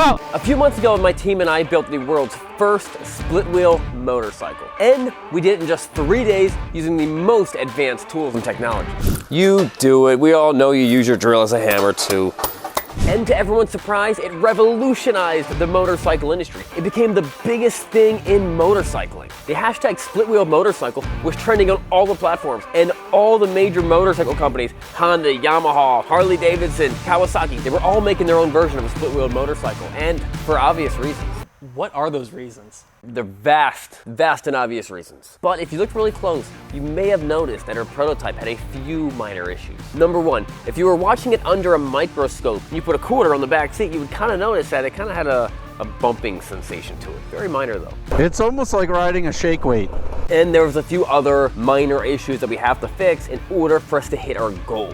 Well, a few months ago, my team and I built the world's first split-wheel motorcycle. And we did it in just 3 days using the most advanced tools and technology. You do it. We all know you use your drill as a hammer too. And to everyone's surprise, it revolutionized the motorcycle industry. It became the biggest thing in motorcycling. The hashtag split-wheel motorcycle was trending on all the platforms, and all the major motorcycle companies, Honda, Yamaha, Harley Davidson, Kawasaki, they were all making their own version of a split-wheel motorcycle, and for obvious reasons. What are those reasons? They're vast and obvious reasons. But if you look really close, you may have noticed that her prototype had a few minor issues. Number one, if you were watching it under a microscope and you put a quarter on the back seat, you would kind of notice that it kind of had a bumping sensation to it. Very minor though. It's almost like riding a shake weight. And there was a few other minor issues that we have to fix in order for us to hit our goal.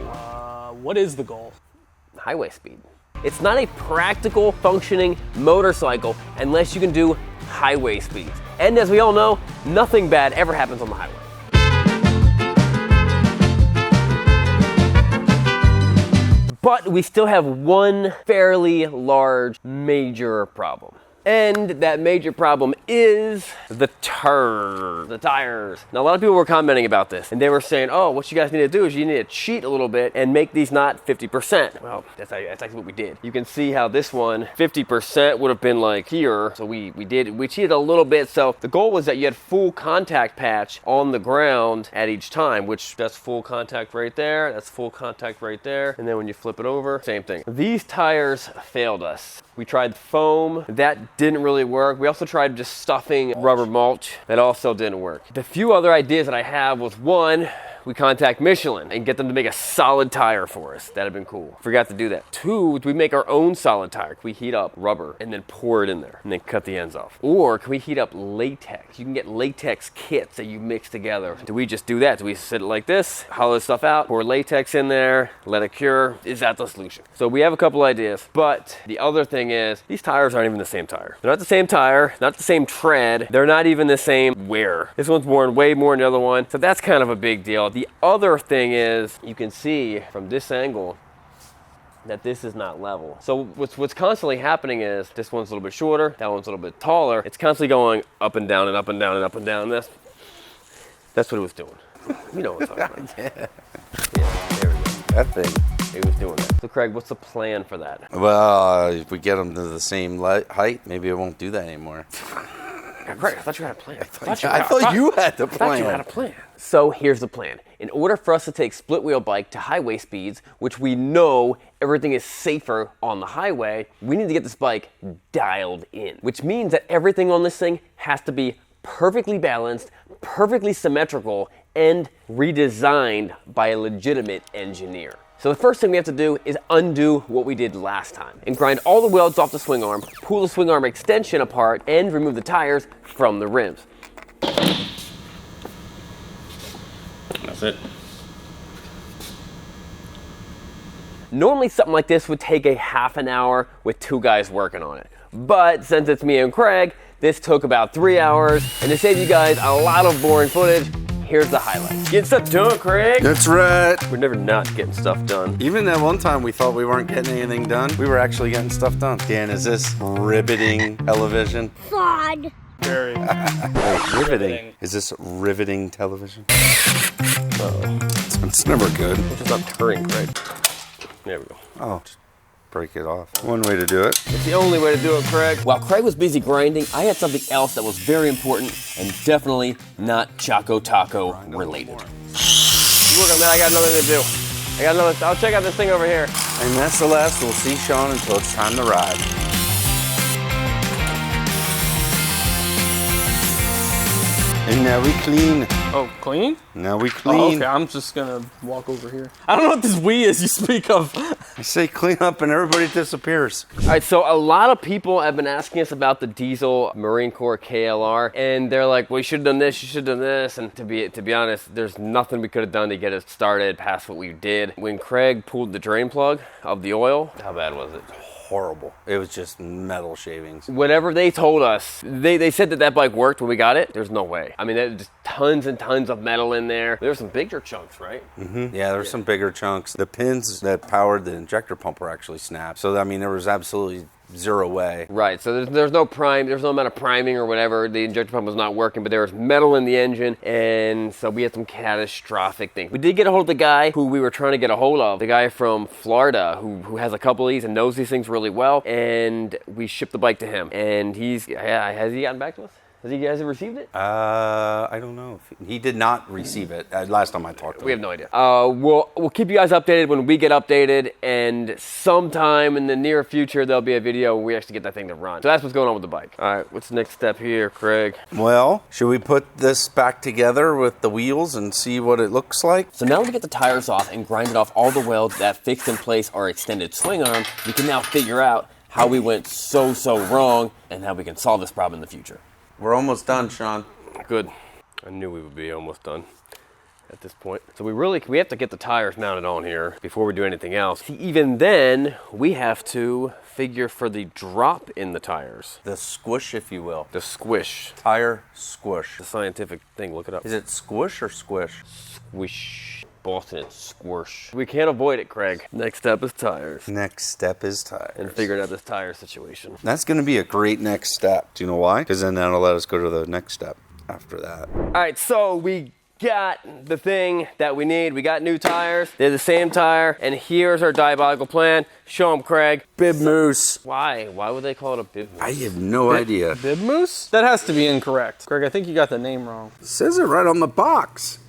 What is the goal? Highway speed. It's not a practical, functioning motorcycle unless you can do highway speeds. And as we all know, nothing bad ever happens on the highway. But we still have one fairly large, major problem. And that major problem is the tires. Now, a lot of people were commenting about this, and they were saying, oh, what you guys need to do is you need to cheat a little bit and make these not 50%. Well, that's actually what we did. You can see how this one, 50% would have been like here. So we cheated a little bit. So the goal was that you had full contact patch on the ground at each time, which that's full contact right there. That's full contact right there. And then when you flip it over, same thing. These tires failed us. We tried foam, that didn't really work. We also tried just stuffing rubber mulch, that also didn't work. The few other ideas that I have was one, we contact Michelin and get them to make a solid tire for us. That'd have been cool. Forgot to do that. Two, do we make our own solid tire? Can we heat up rubber and then pour it in there and then cut the ends off? Or can we heat up latex? You can get latex kits that you mix together. Do we just do that? Do we sit it like this, hollow this stuff out, pour latex in there, let it cure? Is that the solution? So we have a couple ideas, but the other thing is these tires aren't even the same tire. They're not the same tire, not the same tread. They're not even the same wear. This one's worn way more than the other one. So that's kind of a big deal. The other thing is you can see from this angle that this is not level. So what's constantly happening is this one's a little bit shorter, that one's a little bit taller. It's constantly going up and down and up and down and up and down. That's what it was doing. You know what I'm talking about. Yeah, there we go. That thing. It was doing that. So Craig, what's the plan for that? Well, if we get them to the same height, maybe it won't do that anymore. Craig, I thought you had a plan. I thought you had the plan. I thought you had a plan. So here's the plan. In order for us to take split-wheel bike to highway speeds, which we know everything is safer on the highway, we need to get this bike dialed in, which means that everything on this thing has to be perfectly balanced, perfectly symmetrical, and redesigned by a legitimate engineer. So the first thing we have to do is undo what we did last time and grind all the welds off the swing arm, pull the swing arm extension apart, and remove the tires from the rims. That's it. Normally something like this would take a half an hour with 2 guys working on it. But since it's me and Craig, this took about 3 hours, and to save you guys a lot of boring footage, here's the highlights. Get stuff done, Craig. That's right. We're never not getting stuff done. Even that one time we thought we weren't getting anything done, we were actually getting stuff done. Dan, is this riveting television? God. Very. Riveting. Is this riveting television? Uh-oh. It's never good. It's just not turning, Craig. There we go. Oh, just break it off. One way to do it. It's the only way to do it, Craig. While Craig was busy grinding, I had something else that was very important and definitely not Choco Taco related. You work on that, I got another thing to do. I'll check out this thing over here. And that's the last we'll see Sean until it's time to ride. And now we clean. Oh, clean? Now we clean. Oh, okay, I'm just gonna walk over here. I don't know what this we is you speak of. I say clean up and everybody disappears. All right, so a lot of people have been asking us about the diesel Marine Corps KLR, and they're like, well, you should have done this, you should have done this. And to be honest, there's nothing we could have done to get it started past what we did. When Craig pulled the drain plug of the oil, how bad was it? Horrible. It was just metal shavings. Whatever they told us, they said that bike worked when we got it. There's no way. I mean, that just tons and tons of metal in there. There's some bigger chunks, right? Yeah, there's some bigger chunks. The pins that powered the injector pump were actually snapped. So, I mean, there was absolutely zero way. Right, so there's no there's no amount of priming or whatever. The injector pump was not working, but there was metal in the engine, and so we had some catastrophic things. We did get a hold of the guy who we were trying to get a hold of, the guy from Florida who has a couple of these and knows these things really well, and we shipped the bike to him. And has he gotten back to us? Has he received it? I don't know. He did not receive it last time I talked to him. We have no idea. We'll keep you guys updated when we get updated, and sometime in the near future there'll be a video where we actually get that thing to run. So that's what's going on with the bike. All right, what's the next step here, Craig? Well, should we put this back together with the wheels and see what it looks like? So now we get the tires off and grinded off all the welds that fixed in place our extended swing arm. We can now figure out how we went so wrong and how we can solve this problem in the future. We're almost done, Sean. Good. I knew we would be almost done at this point. So we have to get the tires mounted on here before we do anything else. See, even then, we have to figure for the drop in the tires. The squish, if you will. The squish. Tire squish. The scientific thing, look it up. Is it squish or squish? Squish. Boston, it's squish. We can't avoid it, Craig. Next step is tires. Next step is tires. And figuring out this tire situation. That's going to be a great next step. Do you know why? Because then that'll let us go to the next step after that. All right, so we got the thing that we need. We got new tires. They're the same tire. And here's our diabolical plan. Show them, Craig. Bib moose. Why? Why would they call it a bib moose? I have no idea. Bib moose? That has to be incorrect. Greg, I think you got the name wrong. It says it right on the box.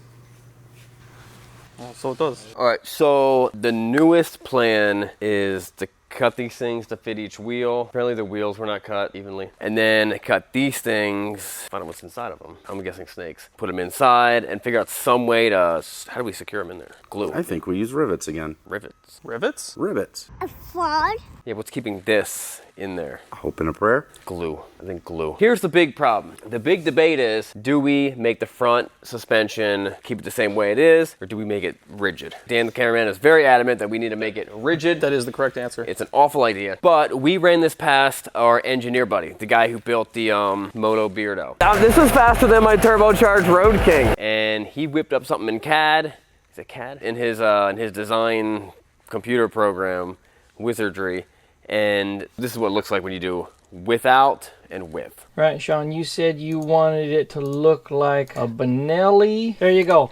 Oh, so it does. All right, so the newest plan is to cut these things to fit each wheel. Apparently the wheels were not cut evenly. And then cut these things, find out what's inside of them. I'm guessing snakes. Put them inside and figure out some way to, how do we secure them in there? Glue. I think we use rivets again. Rivets. Rivets? Rivets. A frog? Yeah, what's keeping this in there? Hope and a prayer. Glue. I think glue. Here's the big problem. The big debate is, do we make the front suspension, keep it the same way it is, or do we make it rigid? Dan, the cameraman, is very adamant that we need to make it rigid. That is the correct answer. It's an awful idea. But we ran this past our engineer buddy, the guy who built the Moto Beardo. Now, this is faster than my turbocharged Road King. And he whipped up something in CAD. Is it CAD? In his design computer program, Wizardry. And this is what it looks like when you do without and with. Right, Sean, you said you wanted it to look like a Benelli. There you go.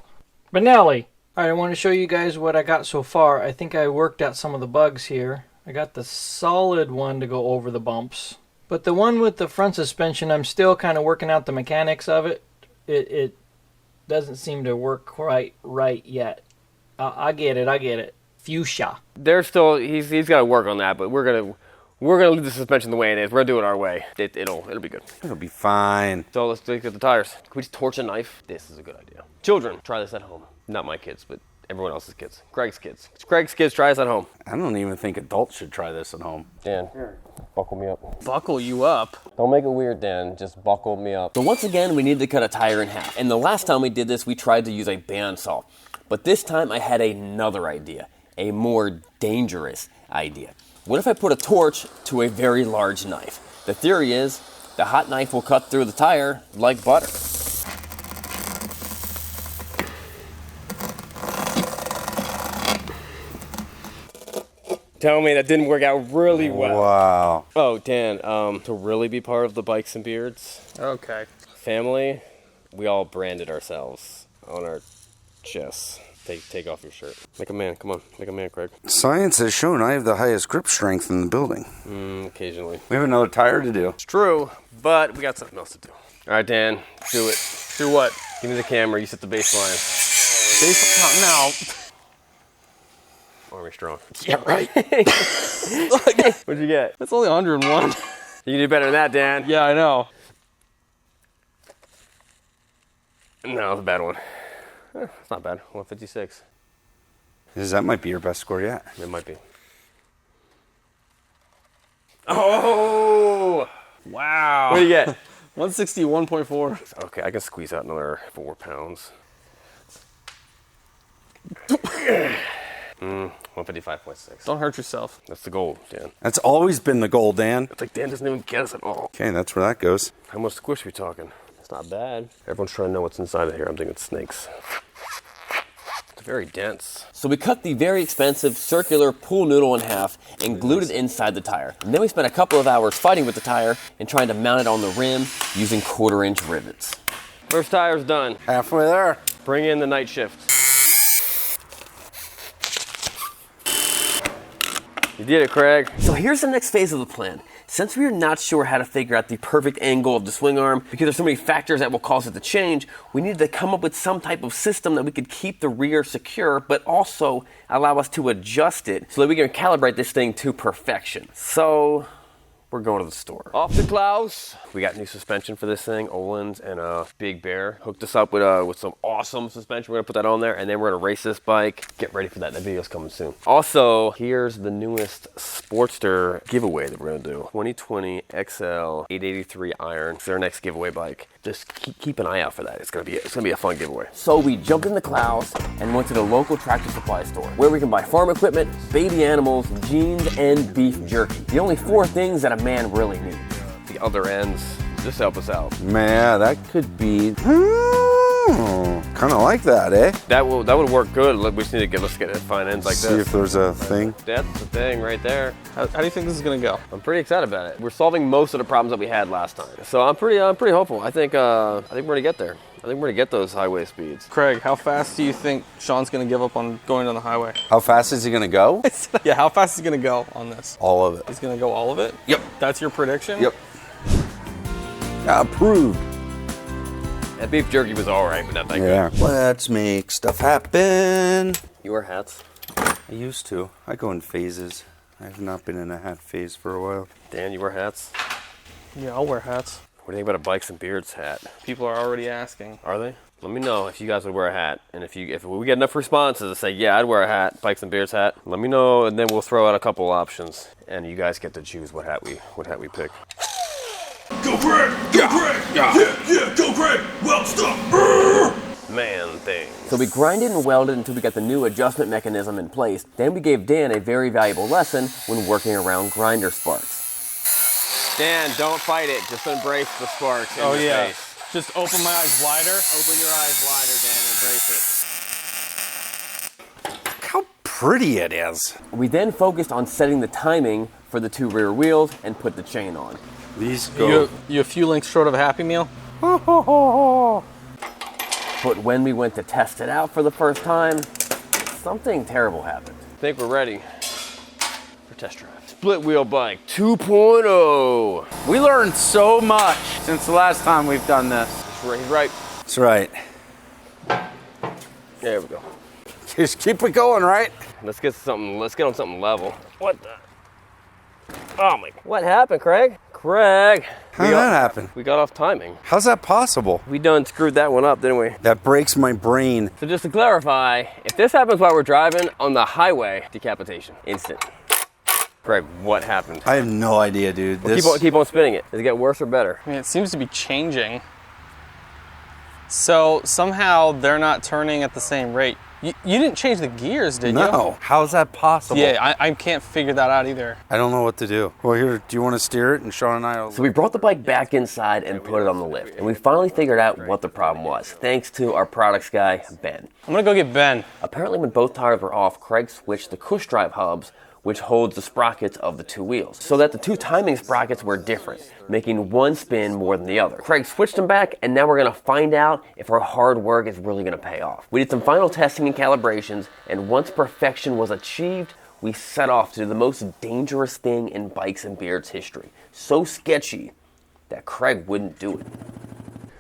Benelli. All right, I want to show you guys what I got so far. I think I worked out some of the bugs here. I got the solid one to go over the bumps. But the one with the front suspension, I'm still kind of working out the mechanics of it. It doesn't seem to work quite right yet. I get it. Fuchsia. There's still, he's got to work on that, but we're gonna leave the suspension the way it is. We're gonna do it our way. It'll be good. It'll be fine. So let's look at the tires. Can we just torch a knife? This is a good idea. Children, try this at home. Not my kids, but everyone else's kids. Greg's kids. Greg's kids, try this at home. I don't even think adults should try this at home. Dan, buckle me up. Buckle you up. Don't make it weird, Dan. Just buckle me up. So once again, we need to cut a tire in half. And the last time we did this, we tried to use a bandsaw. But this time I had another idea. A more dangerous idea. What if I put a torch to a very large knife? The theory is the hot knife will cut through the tire like butter. Tell me that didn't work out really well. Wow. Oh, Dan, to really be part of the Bikes and Beards Okay. family, we all branded ourselves on our chests. Take off your shirt. Make a man, come on. Make a man, Craig. Science has shown I have the highest grip strength in the building. Occasionally. We have another tire to do. It's true, but we got something else to do. All right, Dan, do it. Do what? Give me the camera. You set the baseline. Now. Army strong. Yeah, right. What'd you get? That's only 101. You can do better than that, Dan. Yeah, I know. No, it's a bad one. It's not bad. 156. That might be your best score yet. It might be. Oh! Wow. What do you get? 161.4. Okay, I can squeeze out another 4 pounds. 155.6. Don't hurt yourself. That's the goal, Dan. That's always been the goal, Dan. It's like Dan doesn't even get us at all. Okay, that's where that goes. How much squish we talking? It's not bad. Everyone's trying to know what's inside of here. I'm thinking snakes. It's very dense. So we cut the very expensive circular pool noodle in half and glued it inside the tire. And then we spent a couple of hours fighting with the tire and trying to mount it on the rim using 1/4-inch rivets. First tire's done. Halfway there. Bring in the night shift. You did it, Craig. So here's the next phase of the plan. Since we are not sure how to figure out the perfect angle of the swing arm, because there's so many factors that will cause it to change, we needed to come up with some type of system that we could keep the rear secure, but also allow us to adjust it so that we can calibrate this thing to perfection. So we're going to the store. Off to Klaus. We got new suspension for this thing. Olin's and Big Bear hooked us up with some awesome suspension. We're gonna put that on there, and then we're gonna race this bike. Get ready for that. That video's coming soon. Also, here's the newest Sportster giveaway that we're gonna do. 2020 XL 883 Iron. It's our next giveaway bike. Just keep an eye out for that. It's gonna be a fun giveaway. So we jumped in the Klaus and went to the local tractor supply store where we can buy farm equipment, baby animals, jeans, and beef jerky. The only 4 things that a man really needs. The other ends, just help us out. Man, that could be kind of like that, eh? That would work good. We just need to let's get fine ends like See this. if there's a thing. That's the thing right there. How do you think this is gonna go? I'm pretty excited about it. We're solving most of the problems that we had last time, so I'm pretty hopeful. I think we're gonna get there. I think we're gonna get those highway speeds. Craig, how fast do you think Sean's gonna give up on going on the highway? How fast is he gonna go? Yeah, how fast is he gonna go on this? All of it. He's gonna go all of it? Yep. That's your prediction? Yep. Approved. That beef jerky was all right, but not that Yeah. Let's make stuff happen. good. You wear hats? I used to. I go in phases. I've not been in a hat phase for a while. Dan, you wear hats? Yeah, I'll wear hats. What do you think about a Bikes and Beards hat? People are already asking. Are they? Let me know if you guys would wear a hat, and if we get enough responses to say, yeah, I'd wear a hat, Bikes and Beards hat. Let me know, and then we'll throw out a couple options, and you guys get to choose what hat we pick. Go Greg! Go Greg! Yeah, go Greg! Well stuff! Man thing. So we grinded and welded until we got the new adjustment mechanism in place. Then we gave Dan a very valuable lesson when working around grinder sparks. Dan, don't fight it. Just embrace the sparks in your face. Just open my eyes wider. Open your eyes wider, Dan. Embrace it. Look how pretty it is. We then focused on setting the timing for the 2 rear wheels and put the chain on. These go. You a few links short of a Happy Meal? But when we went to test it out for the first time, something terrible happened. I think we're ready for test drive. Split wheel bike 2.0. We learned so much since the last time we've done this. He's right. That's right. There we go. Just keep it going, right? Let's get on something level. What the? Oh my! What happened, Craig? Craig. How did that happen? We got off timing. How's that possible? We done screwed that one up, didn't we? That breaks my brain. So just to clarify, if this happens while we're driving on the highway, decapitation, instant. Craig, what happened? I have no idea, dude. Keep on spinning it. Does it get worse or better? I mean, it seems to be changing. So somehow they're not turning at the same rate. You didn't change the gears, did you? No. How's that possible? Yeah, I can't figure that out either. I don't know what to do. Well, here, do you want to steer it? And Sean and I will. So we brought the bike back inside and put it on the lift. And we finally figured out what the problem was, thanks to our products guy, Ben. I'm gonna go get Ben. Apparently when both tires were off, Craig switched the push drive hubs, which holds the sprockets of the 2 wheels, so that the 2 timing sprockets were different, making one spin more than the other. Craig switched them back, and now we're gonna find out if our hard work is really gonna pay off. We did some final testing and calibrations, and once perfection was achieved, we set off to do the most dangerous thing in Bikes and Beards history. So sketchy that Craig wouldn't do it.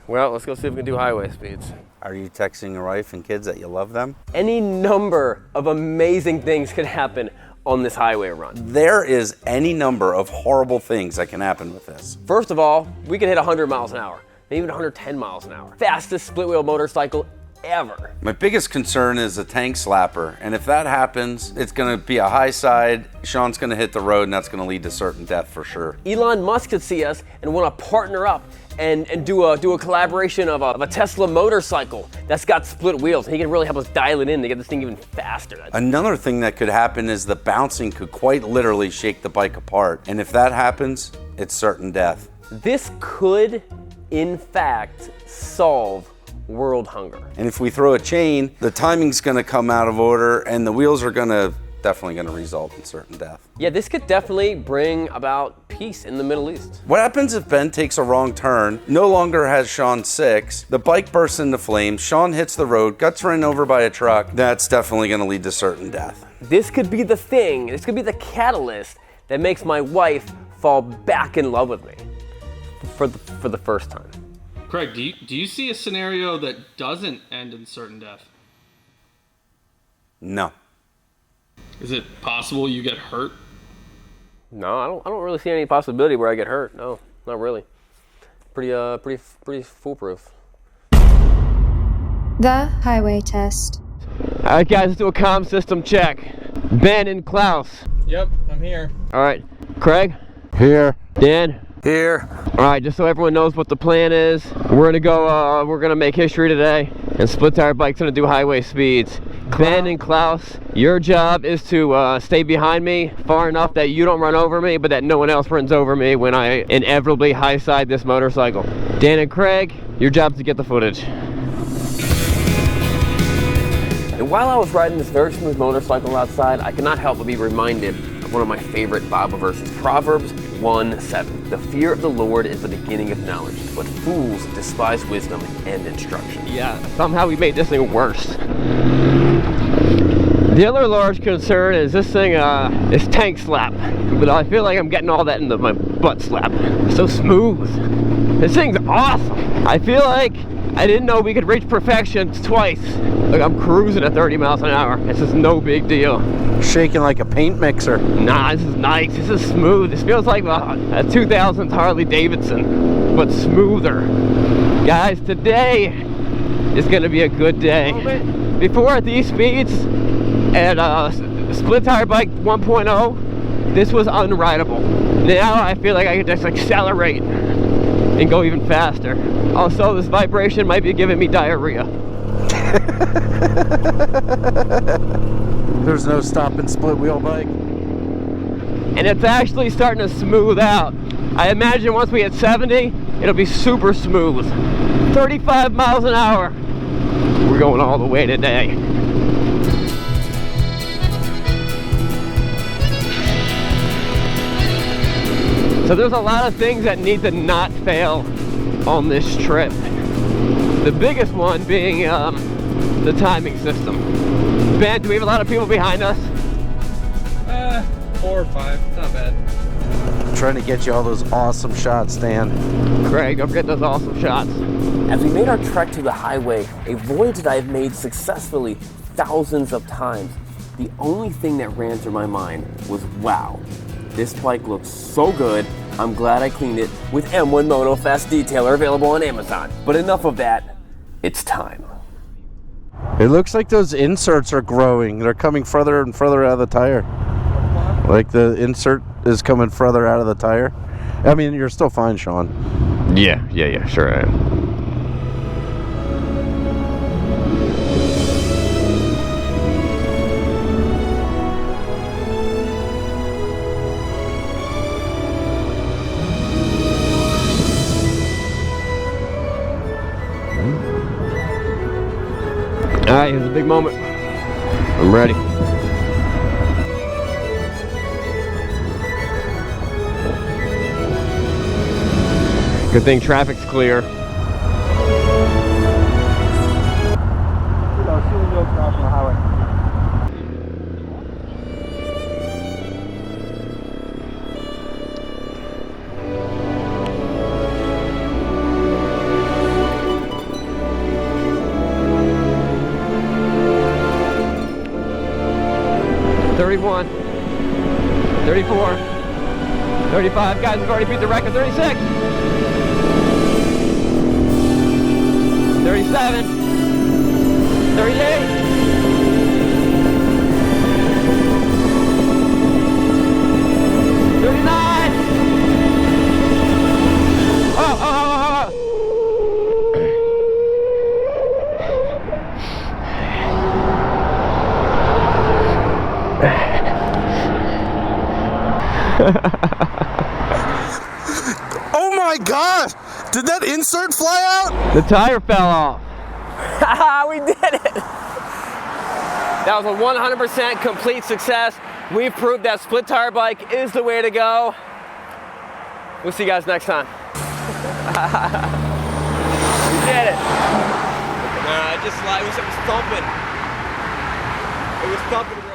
Well, let's go see if we can do highway speeds. Are you texting your wife and kids that you love them? Any number of amazing things could happen on this highway run. There is any number of horrible things that can happen with this. First of all, we could hit 100 miles an hour, maybe even 110 miles an hour. Fastest split wheel motorcycle ever. My biggest concern is a tank slapper, and if that happens, it's gonna be a high side, Sean's gonna hit the road, and that's gonna lead to certain death for sure. Elon Musk could see us and want to partner up and do a collaboration of a Tesla motorcycle that's got split wheels. He can really help us dial it in to get this thing even faster. Another thing that could happen is the bouncing could quite literally shake the bike apart, and if that happens, it's certain death. This could in fact solve world hunger. And if we throw a chain, the timing's gonna come out of order and the wheels are definitely gonna result in certain death. Yeah, this could definitely bring about peace in the Middle East. What happens if Ben takes a wrong turn, no longer has Sean 6, the bike bursts into flames, Sean hits the road, gets run over by a truck? That's definitely gonna lead to certain death. This could be the thing, this could be the catalyst that makes my wife fall back in love with me for the first time. Craig, do you see a scenario that doesn't end in certain death? No. Is it possible you get hurt? No, I don't really see any possibility where I get hurt. No, not really. Pretty foolproof. The highway test. All right, guys, let's do a comm system check. Ben and Klaus. Yep, I'm here. All right, Craig. Here. Dan. Here. All right, just so everyone knows what the plan is, we're gonna make history today, and Split Tire Bike's gonna do highway speeds. Ben and Klaus, your job is to stay behind me far enough that you don't run over me, but that no one else runs over me when I inevitably high side this motorcycle. Dan and Craig, your job is to get the footage. And while I was riding this very smooth motorcycle outside, I could not help but be reminded of one of my favorite Bible verses, Proverbs 1:7. The fear of the Lord is the beginning of knowledge, but fools despise wisdom and instruction. Yeah, somehow we made this thing worse. The other large concern is this thing is tank slap, but I feel like I'm getting all that into my butt slap. It's so smooth. This thing's awesome. I feel like I didn't know we could reach perfection twice. Like I'm cruising at 30 miles an hour. This is no big deal. Shaking like a paint mixer. Nah, this is nice. This is smooth. This feels like a 2000s Harley Davidson, but smoother. Guys, today is gonna be a good day. Before at these speeds, at Split Tire Bike 1.0, this was unrideable. Now I feel like I can just accelerate and go even faster. Also, this vibration might be giving me diarrhea. There's no stopping split wheel bike. And it's actually starting to smooth out. I imagine once we hit 70, it'll be super smooth. 35 miles an hour. We're going all the way today. So there's a lot of things that need to not fail on this trip. The biggest one being the timing system. Ben, do we have a lot of people behind us? 4 or 5, not bad. I'm trying to get you all those awesome shots, Dan. Craig, don't forget those awesome shots. As we made our trek to the highway, a voyage that I've made successfully thousands of times, the only thing that ran through my mind was, wow, this bike looks so good. I'm glad I cleaned it with M1 Moto Fast Detailer, available on Amazon. But enough of that, it's time. It looks like those inserts are growing. They're coming further and further out of the tire. Like the insert is coming further out of the tire. I mean, you're still fine, Sean. Yeah, sure I am. All right, here's a big moment. I'm ready. Good thing traffic's clear. $31, $34, $35. Guys, we've already beat the record. $36, $37, $38. Oh my God! Did that insert fly out? The tire fell off. Haha, we did it! That was a 100% complete success. We've proved that split tire bike is the way to go. We'll see you guys next time. We did it. It was thumping. It was thumping.